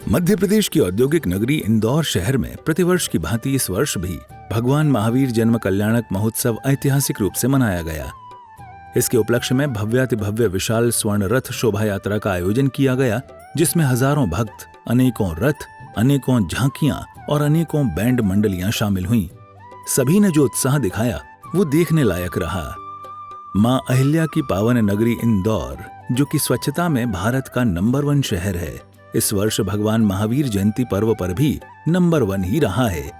मध्य प्रदेश की औद्योगिक नगरी इंदौर शहर में प्रतिवर्ष की भांति इस वर्ष भी भगवान महावीर जन्म कल्याणक महोत्सव ऐतिहासिक रूप से मनाया गया। इसके उपलक्ष्य में भव्यातिभव्य विशाल स्वर्ण रथ शोभा यात्रा का आयोजन किया गया, जिसमें हजारों भक्त, अनेकों रथ, अनेकों झांकियां और अनेकों बैंड मंडलियां शामिल हुईं। सभी ने जो उत्साह दिखाया वो देखने लायक रहा। मां अहिल्या की पावन नगरी इंदौर, जो कि स्वच्छता में भारत का नंबर 1 शहर है, इस वर्ष भगवान महावीर जयंती पर्व पर भी नंबर 1 ही रहा है।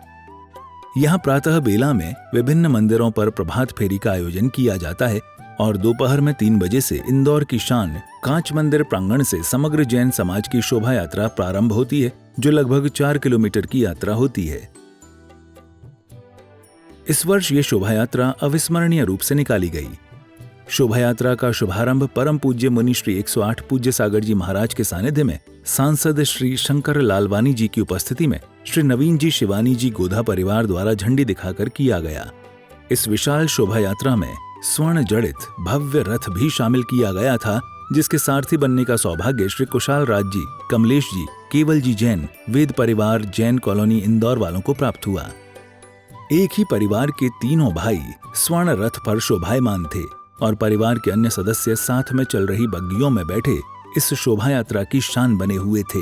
यहाँ प्रातः बेला में विभिन्न मंदिरों पर प्रभात फेरी का आयोजन किया जाता है और दोपहर में 3 बजे से इंदौर की शान कांच मंदिर प्रांगण से समग्र जैन समाज की शोभा यात्रा प्रारंभ होती है, जो लगभग 4 किलोमीटर की यात्रा होती है। इस वर्ष ये शोभा यात्रा अविस्मरणीय रूप से निकाली गई। शोभा यात्रा का शुभारंभ परम पूज्य मुनि श्री 108 पूज्य सागर जी महाराज के सानिध्य में सांसद श्री शंकर लालवानी जी की उपस्थिति में श्री नवीन जी शिवानी जी गोधा परिवार द्वारा झंडी दिखाकर किया गया। इस विशाल शोभा यात्रा में स्वर्ण जड़ित भव्य रथ भी शामिल किया गया था, जिसके सारथी बनने का सौभाग्य श्री कुशाल राज जी, कमलेश जी, केवल जी जैन, वेद परिवार जैन कॉलोनी इंदौर वालों को प्राप्त हुआ। एक ही परिवार के तीनों भाई स्वर्ण रथ पर शोभायमान थे और परिवार के अन्य सदस्य साथ में चल रही बग्गियों में बैठे इस शोभा यात्रा की शान बने हुए थे।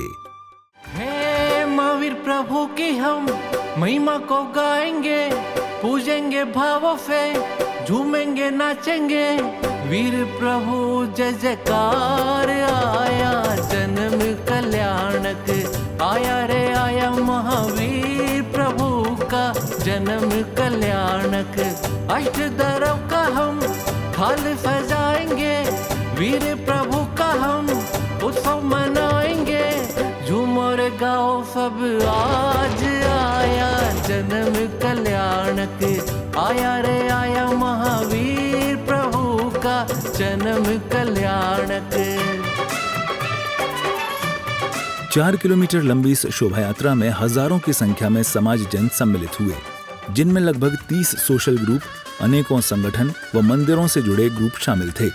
हे महावीर प्रभु की हम महिमा को गाएंगे, पूजेंगे भावों से, झूमेंगे नाचेंगे। वीर प्रभु जय जयकार आया, जन्म कल्याणक आया रे आया, महावीर प्रभु का जन्म कल्याणक। अष्ट दरव का हम थाल सजाएंगे, वीर प्रभु का हम उत्सव मनाएंगे। झूमर गाओ सब आज आया, जन्म कल्याणक आया रे आया, महावीर प्रभु का जन्म कल्याणक। 4 किलोमीटर लंबी इस शोभा यात्रा में हजारों की संख्या में समाज जन सम्मिलित हुए, जिनमें लगभग 30 सोशल ग्रुप, अनेकों संगठन व मंदिरों से जुड़े ग्रुप शामिल थे।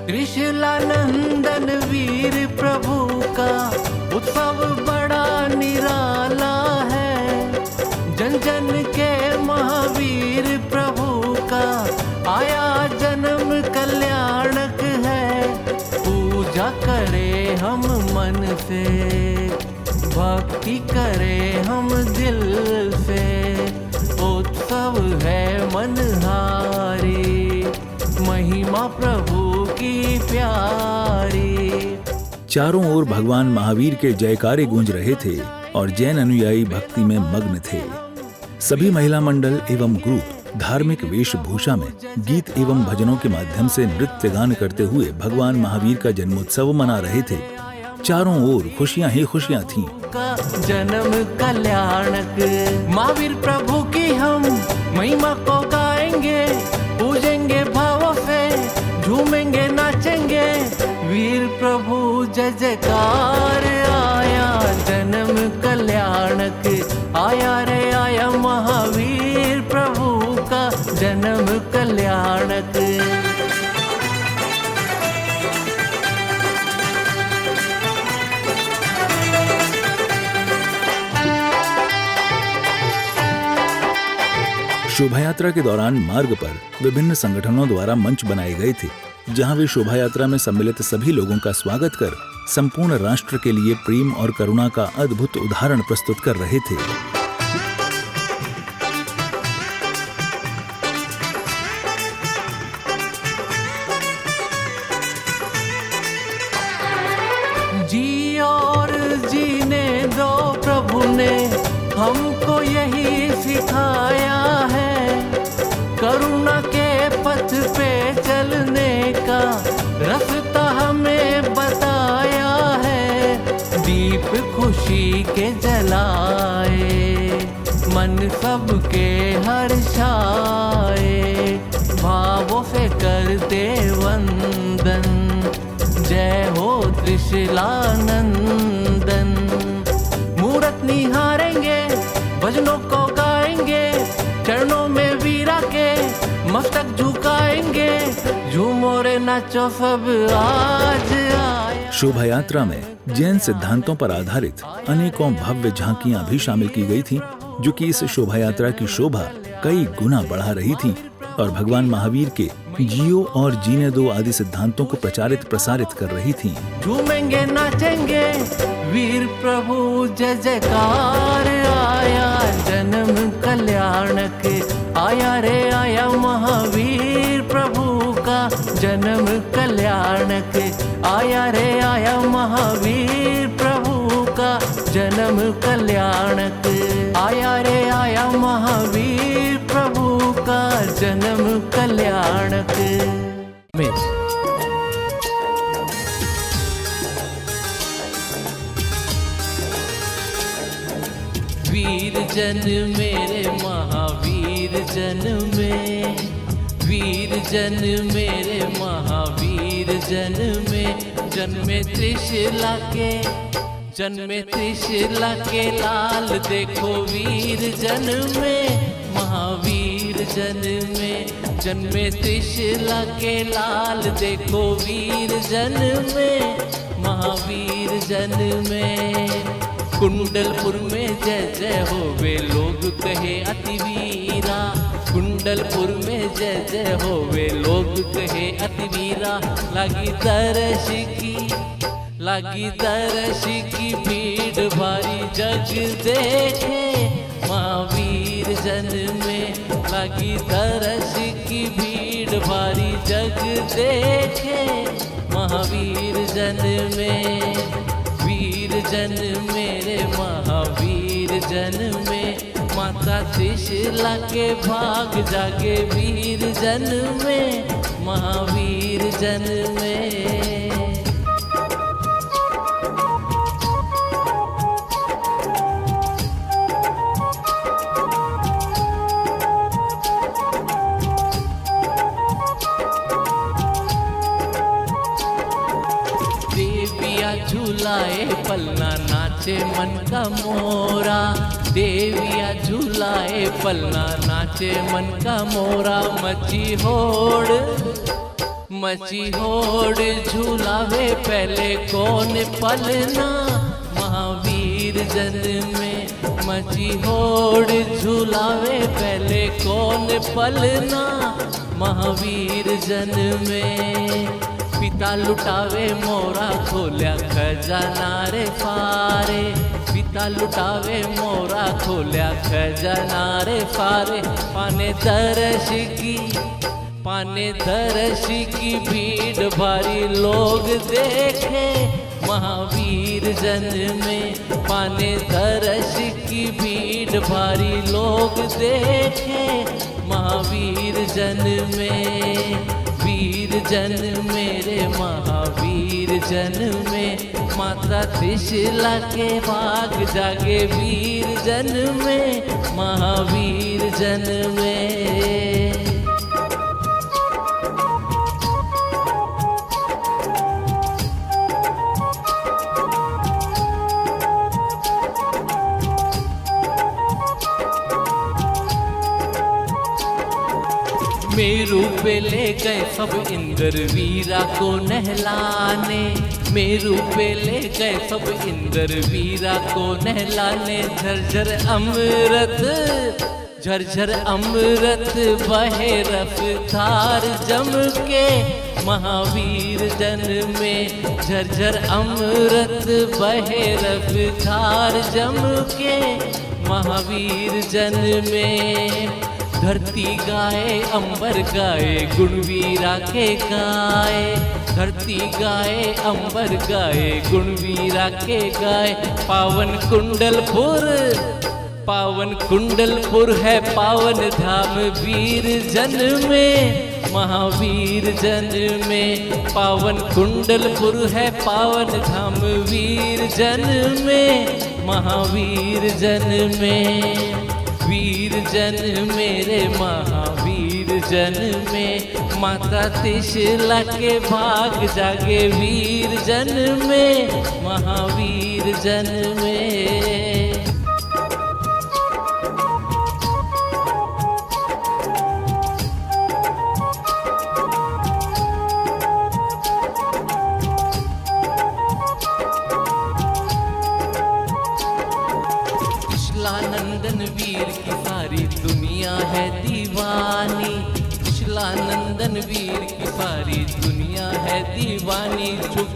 त्रिशूलानंदन वीर प्रभु का उत्सव बड़ा निराला है, जन जन के महावीर प्रभु का आया जन्म कल्याणक है। पूजा करे हम मन से, भक्ति करे हम दिल से, उत्सव है मनहारी, महिमा प्रभु की प्यारी। चारों ओर भगवान महावीर के जयकारे गूंज रहे थे और जैन अनुयायी भक्ति में मग्न थे। सभी महिला मंडल एवं ग्रुप धार्मिक वेशभूषा में गीत एवं भजनों के माध्यम से नृत्य गान करते हुए भगवान महावीर का जन्मोत्सव मना रहे थे। चारों ओर खुशियां ही खुशियां थीं। जन्म कल्याणक महावीर प्रभु की हम महिमा को गाएंगे, पूजेंगे भावों से, झूमेंगे नाचेंगे। वीर प्रभु जय जयकार आया, जन्म कल्याणक आया रे आया, महावीर प्रभु का जन्म कल्याणक। शोभा यात्रा के दौरान मार्ग पर विभिन्न संगठनों द्वारा मंच बनाए गए थे, जहां वे शोभा यात्रा में सम्मिलित सभी लोगों का स्वागत कर संपूर्ण राष्ट्र के लिए प्रेम और करुणा का अद्भुत उदाहरण प्रस्तुत कर रहे थे। जी और जीने दो प्रभु ने हमको यही सिखाया है, करुणा के पथ पे चलने का रास्ता हमें बताया है। दीप खुशी के जलाए, मन सबके हर्षाए, भावों से करते वंदन, जय हो त्रिशूलानंदन। रे नाचो सब आज आया। शोभा यात्रा में जैन सिद्धांतों पर आधारित अनेकों भव्य झांकियां भी शामिल की गई थी, जो कि इस शोभा यात्रा की शोभा कई गुना बढ़ा रही थी और भगवान महावीर के जियो और जीने दो आदि सिद्धांतों को प्रचारित प्रसारित कर रही थी। झूमेंगे नाचेंगे वीर प्रभु जय जयकार आया, जन्म कल्याणक आया रे आया, महावीर प्रभु का जन्म कल्याणक आया रे आया, महावीर प्रभु का जन्म कल्याणक आया रे आया, महावीर प्रभु का जन्म कल्याणक। वीर जन मेरे महावीर जन में, वीर जन मेरे महावीर जन में, जन्मे त्रिशला के, जन्मे त्रिशला के लाल देखो वीर जन में, महावीर जन में, जन्मे त्रिशला के लाल देखो वीर जन में, महावीर जन में। कुंडलपुर में जय जय होवे लोग कहे अति वीरा, कुंडलपुर में जय जय होवे लोग कहे अति वीरा, लगी तरस की, लगी तरस की भीड़ भारी जग देखे, महावीर जन में लगी तरस की भीड़ भारी जग देखे, महावीर जन में। वीर जन मेरे महावीर जन में, माता त्रिशला के भाग जागे वीर जन में, महावीर जन में। झूलाए पलना नाचे मन का मोरा, देविया झूलाए पलना नाचे मन का मोरा, मची होड़, मची होड़ झूलावे पहले कौन पलना, महावीर जन में, मची होड़ झूलावे पहले कौन पलना, महावीर जन में। पिता लुटावे मोरा खोल्या खजाना रे फारे, पिता लुटावे मोरा खोल्या खजाना रे फारे, पाने दर्श की, पाने दर्श की भीड़ भारी लोग देखे, महावीर जन में, पाने दर्श की भीड़ भारी लोग देखे, महावीर जन में। वीर जन मेरे महावीर जन में, माता त्रिशला के भाग जागे वीर जन में, महावीर जन में। मेरू पे ले गए सब इंद्र वीरा को नहलाने, मेरू पे ले गए सब इंद्र वीरा को नहलाने, झरझर अमृत, झरझर अमृत बहे रफ्तार जम के, महावीर जन में, झरझर अमृत बहे रफ्तार जम के, महावीर जन में। धरती गाए अंबर गाए गुणवीरा के गाए, धरती गाए अंबर गाए गुणवीरा के गाए, पावन कुंडलपुर, पावन कुंडलपुर है पावन धाम वीर जन में, महावीर जन में। पावन कुंडलपुर है पावन धाम वीर जन में, महावीर जन में। वीर जन मेरे महावीर जन में, माता त्रिशला के भाग जागे वीर जन में, महावीर जन में। कुशलानंदन वीर की सारी दुनिया है दीवानी, कुशलानंदन वीर की सारी दुनिया है दीवानी। झुक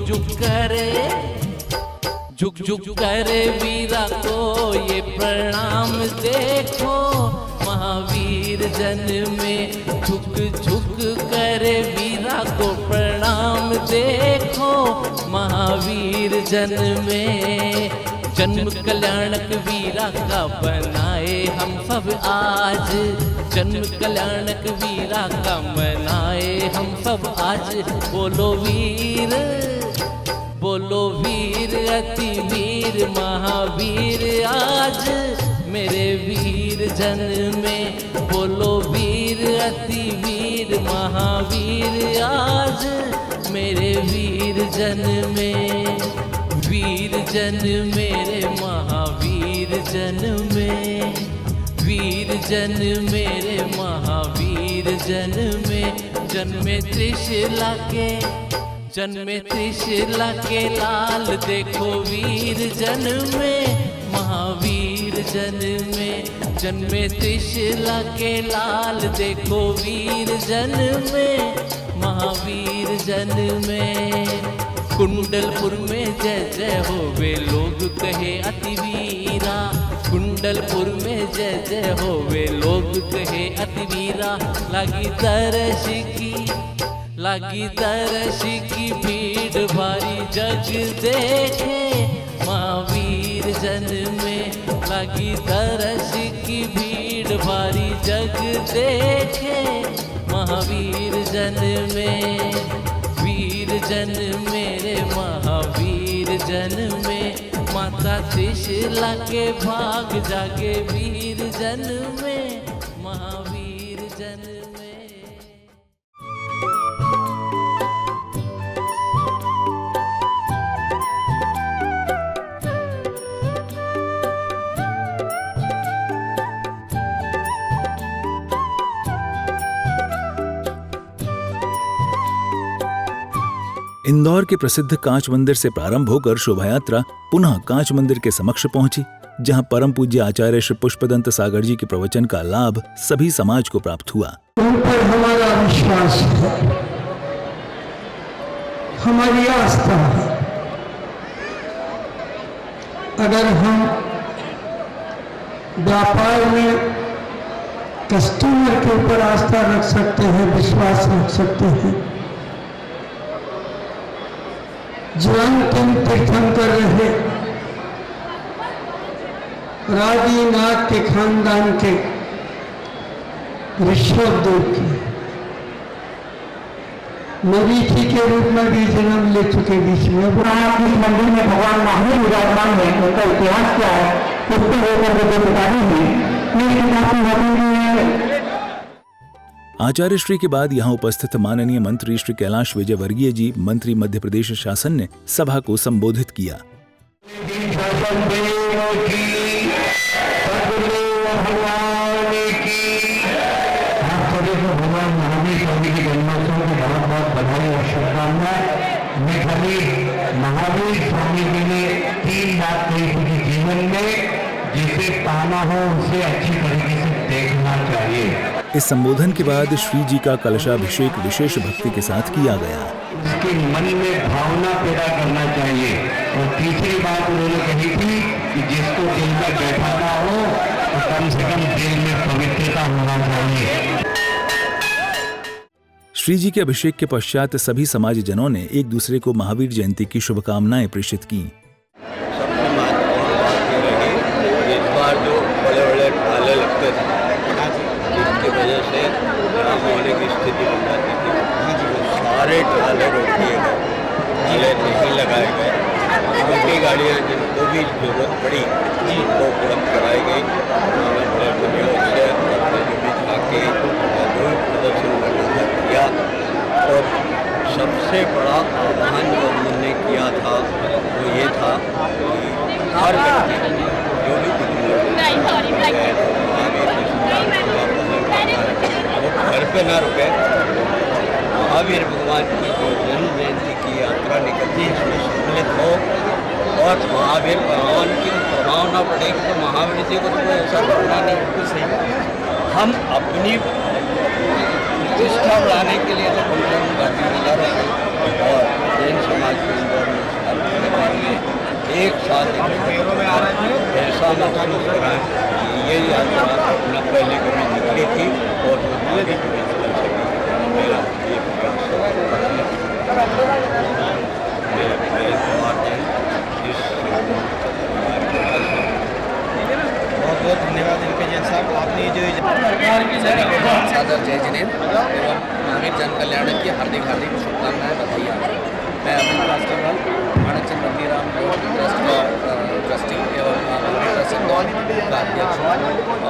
झुक करे वीरा को ये प्रणाम देखो, महावीर जन में झुक करे वीरा को प्रणाम देखो, महावीर जन में। जन्म कल्याणक वीरा का बनाए हम सब आज, जन्म कल्याणक वीरा का मनाए हम सब आज। बोलो वीर अति वीर महावीर आज मेरे वीर जन में। बोलो वीर अति वीर महावीर आज मेरे वीर जन में। वीर जन मेरे महावीर जन में, वीर जन मेरे महावीर जन में। जन्मे त्रिशला के लाल देखो वीर जन में, महावीर जन में। जन्मे त्रिशला के लाल देखो वीर जन में, महावीर जन में। कुंडलपुर में जय जय हो वे लोग कहे अति वीरा, कुंडलपुर में जय जय हो वे लोग कहे अति वीरा। लागी दर्श की भीड़ भारी जग देखे, महावीर जन में। लागी दर्श की भीड़ भारी जग देखे, महावीर जन में। वीर जन मेरे महावीर जन में, माता त्रिशला के भाग जागे वीर जन में, महावीर जन में। इंदौर के प्रसिद्ध कांच मंदिर से प्रारंभ होकर शोभा यात्रा पुनः कांच मंदिर के समक्ष पहुंची, जहां परम पूज्य आचार्य श्री पुष्पदंत सागर जी के प्रवचन का लाभ सभी समाज को प्राप्त हुआ। उन पर हमारा विश्वास है, हमारी आस्था है। अगर हम व्यापार में कस्टमर के ऊपर आस्था रख सकते हैं, विश्वास रख सकते हैं, जो अंतिम तीर्थंकर रहे राजीनाथ के खानदान के ऋषभदेव की मरीचि के रूप में भी जन्म ले चुके बीच में। इस मंदिर में भगवान महावीर विराजमान है, उनका इतिहास क्या है उसको लेकर जो किताबें हैं। आचार्य श्री के बाद यहाँ उपस्थित माननीय मंत्री श्री कैलाश विजयवर्गीय जी, मंत्री मध्य प्रदेश शासन ने सभा को संबोधित किया। भगवान महावीर स्वामी की जन्मोत्सव की बहुत बहुत बधाई और शुभकामनाएं। मैं खाली महावीर स्वामी जी ने 3 बात कही थी जीवन में, जिसे पाना हो उसे अच्छी तरीके से देखना चाहिए। इस संबोधन के बाद श्री जी का कलशाभिषेक विशेष भक्ति के साथ किया गया। उसके मन में भावना पैदा करना चाहिए। और तीसरी बात उन्होंने कही थी कि जिसको दिल में बैठाना हो तो कम से कम दिल में पवित्रता होना चाहिए। श्री जी के अभिषेक के पश्चात सभी समाजजनों ने एक दूसरे को महावीर जयंती की शुभकामनाएं प्रेषित की। जो बड़े ढाले लगते थे, जिसकी वजह से खराब होने की स्थिति बन जाती थी, सारे ढाले रोक दिए गए, ढाले नहीं लगाए गए। छोटी गाड़ियाँ जिनको भी जरूरत पड़ी उनको उपलब्ध कराई गई। उन्होंने बड़े प्रयोग से अपने के बीच आके प्रदर्शन करना किया। और सबसे बड़ा आह्वान जो उन्होंने किया था वो ये था कि हर व्यक्ति जो भी घर पे ना रुके, महावीर भगवान की जो जन्म जयंती की यात्रा निकलती है उसमें सम्मिलित हो और महावीर भगवान की प्रभावना करना पड़े कि तो महावीर जी को तो कोई ऐसा करना नहीं, बिल्कुल सही। हम अपनी प्रतिष्ठा बढ़ाने के लिए तो बजरंग पार्टी मिला रहे और जैन समाज के इंदौर में एक साथ ऐसा महसूस कराएं कि ये यात्रा न पहले कभी निकली थी और वो आगे कभी निकल सकी। मेरा ये प्रयास बहुत बहुत धन्यवाद इनके जैन साहब, आपने जो सादर जय जिनेन्द्र एवं महावीर जन कल्याणक की हार्दिक हार्दिक शुभकामनाएं बधाई। मैं अमित कास्टरवाल माणकचंद नंदीराम ट्रस्ट का ट्रस्टी एवं महावीर ट्रस्ट इंदौर का अध्यक्ष हूँ।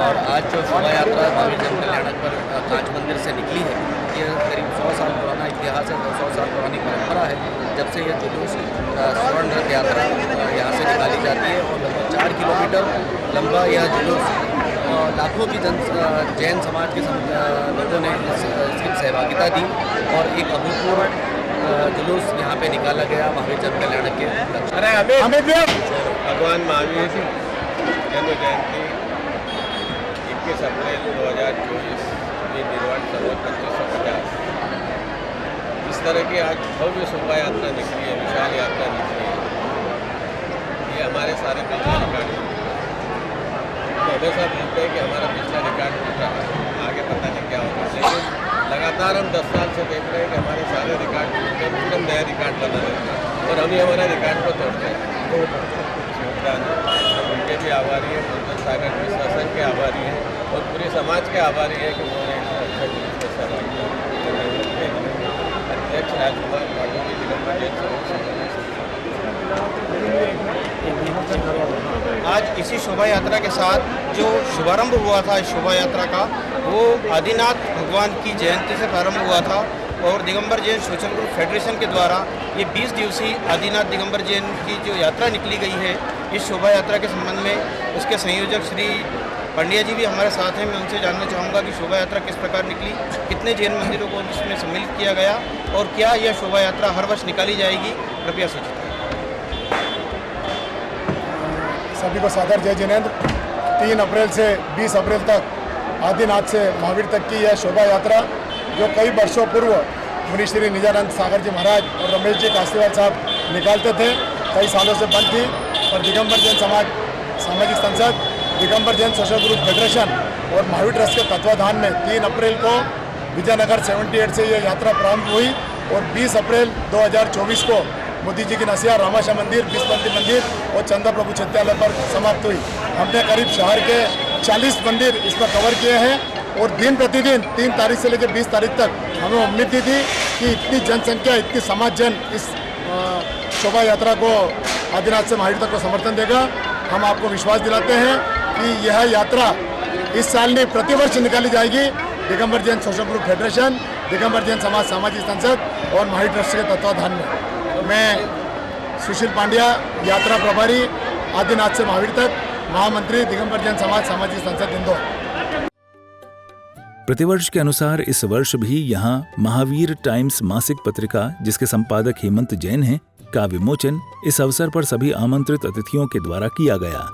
और आज जो शोभा यात्रा महावीर जन कल्याणक पर कांच मंदिर से निकली है, ये करीब 100 साल पुराना इतिहास है, 200 साल पुरानी परंपरा है जब से ये जुलूस स्वर्ण रथ यात्रा यहाँ से निकाली जाती है। और लगभग 4 किलोमीटर लंबा यह जुलूस लाखों की जैन समाज के लोगों ने इसकी सहभागिता दी और एक अभूतपूर्व जुलूस यहाँ पे निकाला गया महावीर जन कल्याणक के भगवान महावीर जन्म जयंती 21 अप्रैल 2024 में निर्वाण सरोवर 2550 इस तरह की आज भव्य शोभा यात्रा निकली है, विशाल यात्रा निकली है। ये हमारे सारे पिछले रिकॉर्ड तो हमेशा बोलते हैं कि हमारा पिछला रिकॉर्ड टूटा है, आगे पता नहीं क्या होगा, लेकिन लगातार हम 10 साल से देख रहे हैं कि हमारे सारे रिकॉर्ड टूटते हैं, एकदम नया रिकॉर्ड बना रहता है और हम ही हमारा रिकॉर्ड को तोड़ते हैं। योगदान उनके भी आभारी हैं, कुंदन सागर भी शासन के आभारी हैं और पूरे समाज के आभारी हैं कि उन्होंने अच्छा सहभागिता अध्यक्ष राजकुमार मांडवी दिगंबर जैन आज इसी शोभा यात्रा के साथ जो शुभारंभ हुआ था इस शोभा यात्रा का, वो आदिनाथ भगवान की जयंती से प्रारंभ हुआ था और Digambar Jain social group federation के द्वारा ये 20 दिवसीय आदिनाथ दिगंबर जैन की जो यात्रा निकली गई है, इस शोभा यात्रा के संबंध में उसके संयोजक श्री पंड्या जी भी हमारे साथ हैं। मैं उनसे जानना चाहूँगा कि शोभा यात्रा किस प्रकार निकली, कितने जैन मंदिरों को इसमें सम्मिलित किया गया और क्या यह शोभा यात्रा हर वर्ष निकाली जाएगी, कृपया सूचित करें। सभी को सादर जय जिनेन्द्र। 3 अप्रैल से 20 अप्रैल तक आदिनाथ से महावीर तक की यह शोभा यात्रा जो कई वर्षों पूर्व मुनि श्री निजानंद सागर जी महाराज और रमेश जी कास्तीवाल साहब निकालते थे, कई सालों से बंद थी और दिगंबर जैन समाज सामाजिक संसद, Digambar Jain social group federation और महावीर ट्रस्ट के तत्वाधान में 3 अप्रैल को विजयनगर 78 से यह यात्रा प्रारंभ हुई और 20 अप्रैल 2024 को मोदी जी की नसिया रामाशा मंदिर, विश्वबंदी मंदिर और चंदा प्रभु चित्यालय पर समाप्त हुई। हमने करीब शहर के 40 मंदिर इस पर कवर किए हैं और दिन प्रतिदिन 3 तारीख से लेकर 20 तारीख तक हमें उम्मीद थी कि इतनी जनसंख्या, इतनी समाज जन इस शोभा यात्रा को आदिनाथ से महावीर तक को समर्थन देगा। हम आपको विश्वास दिलाते हैं कि यह यात्रा इस साल नहीं प्रतिवर्ष निकाली जाएगी। Digambar Jain social group federation, Digambar Jain समाज सामाजिक संसद और महावीर ट्रस्ट के तत्वाधान में मैं सुशील पांड्या, यात्रा प्रभारी आदिनाथ से महावीर तक, महामंत्री दिगंबर जैन समाज सामाजिक संसद इंदौर। प्रतिवर्ष के अनुसार इस वर्ष भी यहाँ महावीर टाइम्स मासिक पत्रिका, जिसके संपादक हेमंत जैन हैं, का विमोचन इस अवसर पर सभी आमंत्रित अतिथियों के द्वारा किया गया।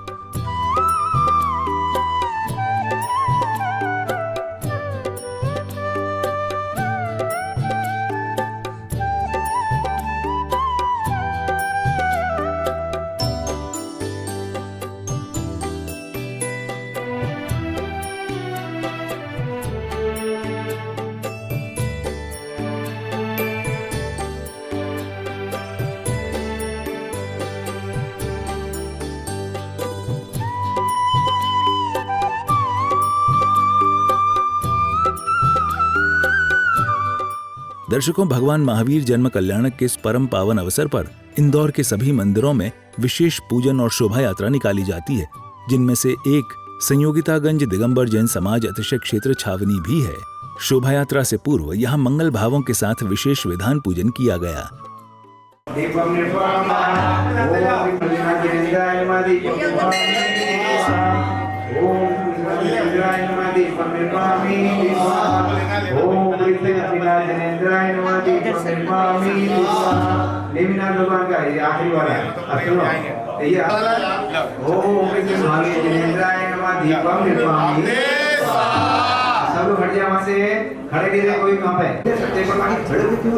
दर्शकों, भगवान महावीर जन्म कल्याणक के इस परम पावन अवसर पर इंदौर के सभी मंदिरों में विशेष पूजन और शोभा यात्रा निकाली जाती है, जिनमें से एक संयोगितागंज दिगंबर जैन समाज अतिशय क्षेत्र छावनी भी है। शोभा यात्रा से पूर्व यहाँ मंगल भावों के साथ विशेष विधान पूजन किया गया। भगवान का आखिरी वाला सब लोग हट जाए वहां से, खड़े नहीं रहे कोई कहाँ पे सत्य पर पानी खड़े क्यों?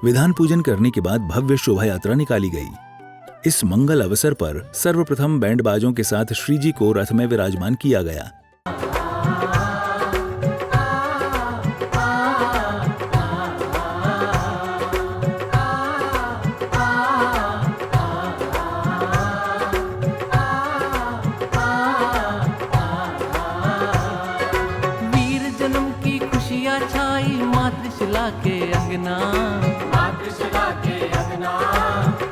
विधान पूजन करने के बाद भव्य शोभा यात्रा निकाली गई। इस मंगल अवसर पर सर्वप्रथम बैंड बाजों के साथ श्रीजी को रथ में विराजमान किया गया। वीर जन्म की खुशियाँ छाई मातृशिला के अंगना,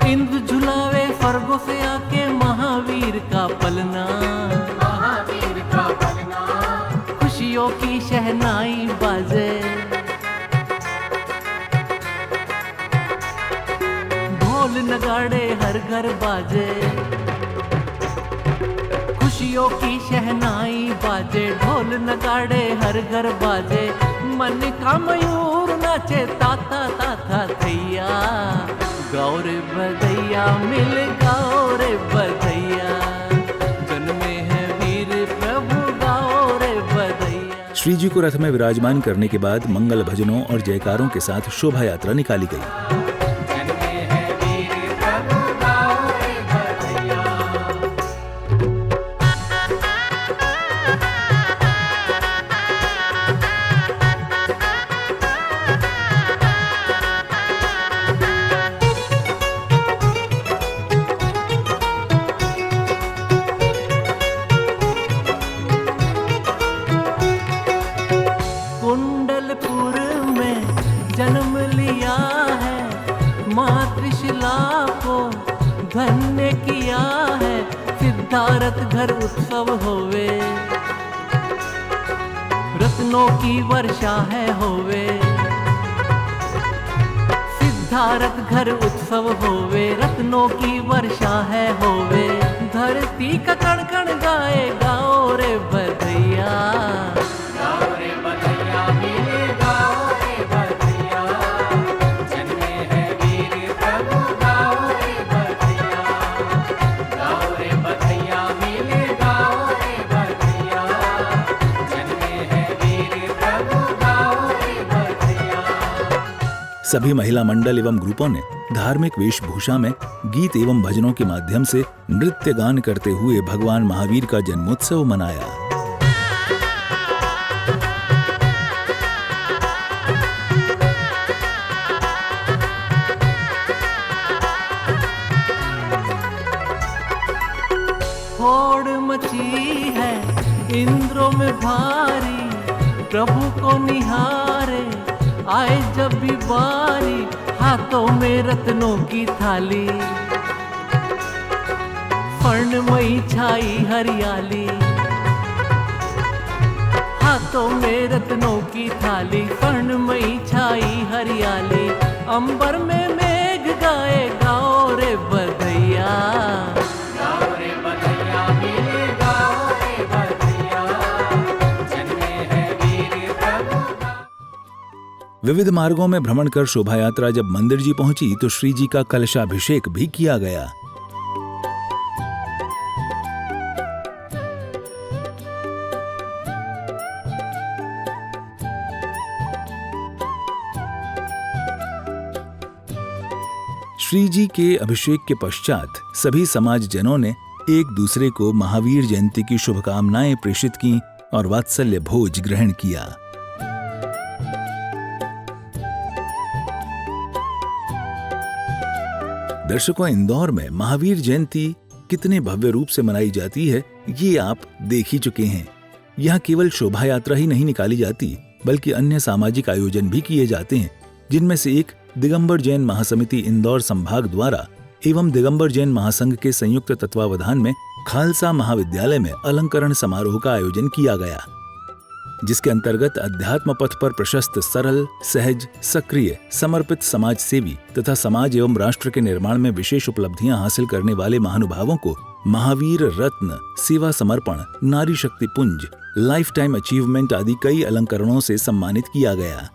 इंद्र झुलावे स्वर्गों से आके महावीर का पलना, खुशियों की शहनाई बाजे, ढोल नगाड़े हर घर बाजे, खुशियों की शहनाई बाजे, ढोल नगाड़े हर घर बाजे, मन का मयूर नाचे ताता ताता थैया, गाओ रे बधैया मिल गाओ रे बधैया, जन्मे है वीर प्रभु गाओ रे बधैया। श्रीजी को रथ में विराजमान करने के बाद मंगल भजनों और जयकारों के साथ शोभा यात्रा निकाली गई। कुंडलपुर में जन्म लिया है, मातृशिला को धन्य किया है, सिद्धारथ घर उत्सव होवे, रत्नों की वर्षा है होवे, सिद्धारथ घर उत्सव होवे, रत्नों की वर्षा है होवे, धरती का कण कण गाए गाओ रे बधैया, गाओ रे बधैया मिले गाओ रे बधैया, जन्मे है वीर प्रभु गाओ रे बधैया, गाओ रे बधैया मिले गाओ रे बधैया, जन्मे है वीर प्रभु गाओ रे बधैया। सभी महिला मंडल एवं ग्रुपों ने धार्मिक वेशभूषा में गीत एवं भजनों के माध्यम से नृत्य गान करते हुए भगवान महावीर का जन्मोत्सव मनाया। होड़ मची है इंद्रों में भारी, प्रभु को निहारे आए जब भी बारी, हाथों में रत्नों की थाली, स्वर्णमयी छाई हरियाली, हाथों में रत्नों की थाली, स्वर्णमयी छाई हरियाली, अंबर में मेघ गाए गाओ रे बधैया, गाओ रे बधैया मिले गाओ रे बधैया, जन्मे है वीर प्रभु। विविध मार्गों में भ्रमण कर शोभा यात्रा जब मंदिर जी पहुंची तो श्री जी का कलशाभिषेक भी किया गया। श्री जी के अभिषेक के पश्चात सभी समाज जनों ने एक दूसरे को महावीर जयंती की शुभकामनाएं प्रेषित की और वात्सल्य भोज ग्रहण किया। दर्शकों, इंदौर में महावीर जयंती कितने भव्य रूप से मनाई जाती है ये आप देख ही चुके हैं। यहाँ केवल शोभा यात्रा ही नहीं निकाली जाती बल्कि अन्य सामाजिक आयोजन भी किए जाते हैं, जिनमें से एक दिगंबर जैन महासमिति इंदौर संभाग द्वारा एवं दिगंबर जैन महासंघ के संयुक्त तत्वावधान में खालसा महाविद्यालय में अलंकरण समारोह का आयोजन किया गया, जिसके अंतर्गत अध्यात्म पथ पर प्रशस्त, सरल, सहज, सक्रिय, समर्पित समाज सेवी तथा समाज एवं राष्ट्र के निर्माण में विशेष उपलब्धियां हासिल करने वाले महानुभावों को महावीर रत्न, सेवा समर्पण, नारी शक्ति पुंज, लाइफ टाइम अचीवमेंट आदि कई अलंकरणों से सम्मानित किया गया।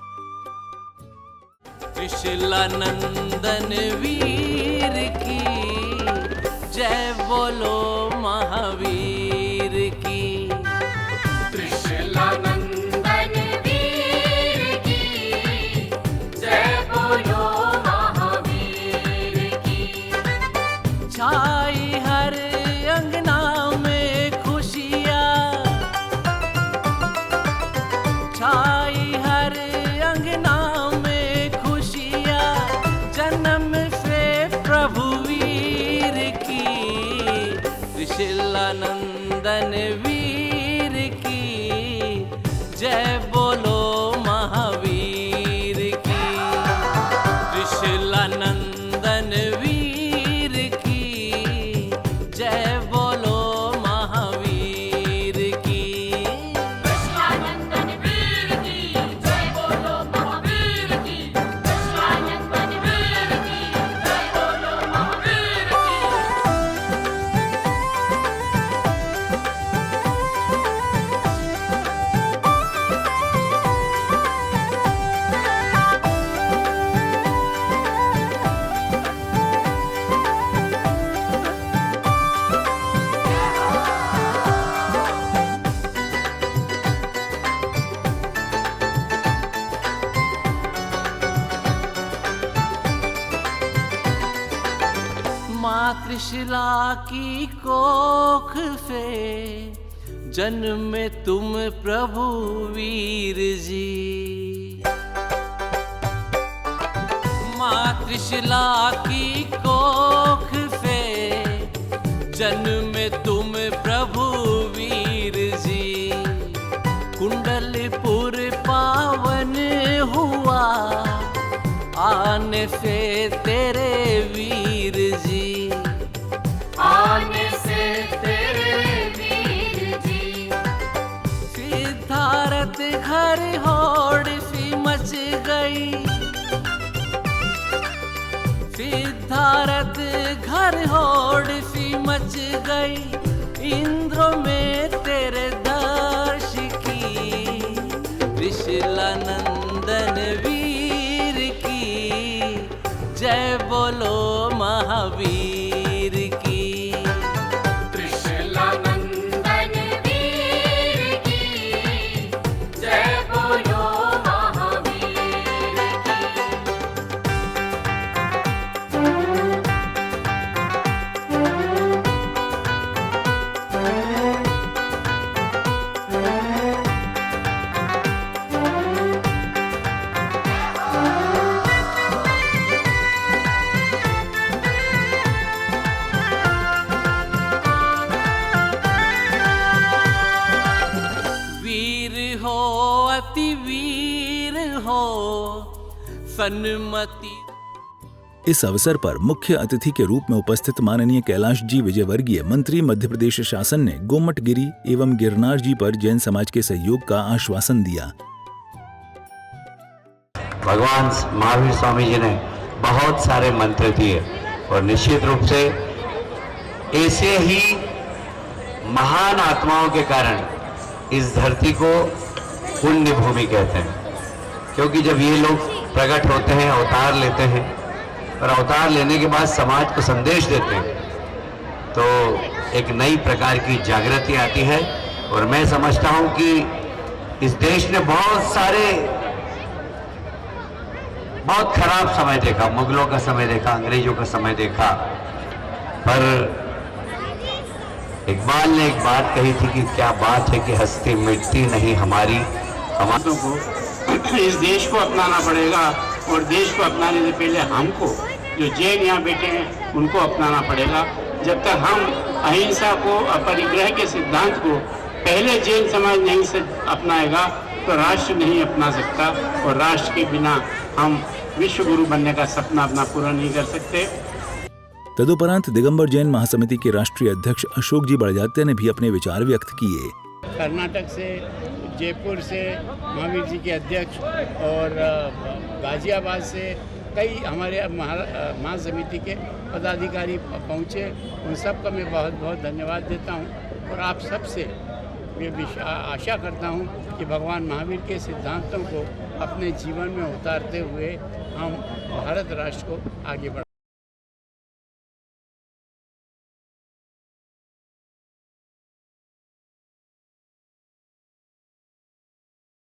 त्रिशूलानंदन वीर की जय बोलो महावीर की। त्रिशूलानंदन वीर की जय बोलो महावीर की। छाई हर अंगना में खुशियाँ, छाई हर अंगना में खुशियाँ, जन्म से प्रभु वीर की। त्रिशूलानंदन वीर की जय बोलो महावीर की। त्रिशूलानंदन वीर की जय बोलो महावीर की। त्रिशूलानंदन वीर की जय बोलो महावीर की। त्रिशूलानंदन वीर की जय बोलो महावीर की। माँ त्रिशूला की कोख से जन्मे तुम प्रभु वीर जी। माँ त्रिशूला की कोख से जन्मे तुम प्रभु वीर जी। कुंडलपुर पावन हुआ आने से तेरे वीर जी। आने से तेरे वीर जी। सिद्धार्थ घर होड़ सी मच गई, सिद्धार्थ घर होड़ सी मच गई, इंद्र में तेरे दर्श की। त्रिशूलानंदन वीर की जय बोलो महावीर की। त्रिशूलानंदन वीर की जय बोलो महावीर की। वीर हो अति वीर हो सन्मति। इस अवसर पर मुख्य अतिथि के रूप में उपस्थित माननीय कैलाश जी विजयवर्गीय मंत्री मध्य प्रदेश शासन ने गोमट गिरी एवं गिरनार जी पर जैन समाज के सहयोग का आश्वासन दिया। भगवान महावीर स्वामी जी ने बहुत सारे मंत्र दिए और निश्चित रूप से ऐसे ही महान आत्माओं के कारण इस धरती को पुण्य भूमि कहते हैं, क्योंकि जब ये लोग प्रकट होते हैं, अवतार लेते हैं और अवतार लेने के बाद समाज को संदेश देते हैं, तो एक नई प्रकार की जागृति आती है। और मैं समझता हूं कि इस देश ने बहुत खराब समय देखा, मुगलों का समय देखा, अंग्रेजों का समय देखा, पर इकबाल ने एक बात कही थी कि क्या बात है कि हस्ती मिटती नहीं हमारी। हमारे को इस देश को अपनाना पड़ेगा और देश को अपनाने से पहले हमको, जो जैन यहाँ बैठे हैं, उनको अपनाना पड़ेगा। जब तक हम अहिंसा को, अपरिग्रह के सिद्धांत को पहले जैन समाज नहीं अपनाएगा तो राष्ट्र नहीं अपना सकता, और राष्ट्र के बिना हम विश्व गुरु बनने का सपना अपना पूरा नहीं कर सकते। तदुपरांत दिगंबर जैन महासमिति के राष्ट्रीय अध्यक्ष अशोक जी बड़जात्या ने भी अपने विचार व्यक्त किए। कर्नाटक से, जयपुर से महावीर जी के अध्यक्ष और गाजियाबाद से कई हमारे महासमिति के पदाधिकारी पहुँचे, उन सब का मैं बहुत बहुत धन्यवाद देता हूँ। और आप सबसे मैं आशा करता हूँ कि भगवान महावीर के सिद्धांतों को अपने जीवन में उतारते हुए हम भारत राष्ट्र को आगे बढ़ाएं।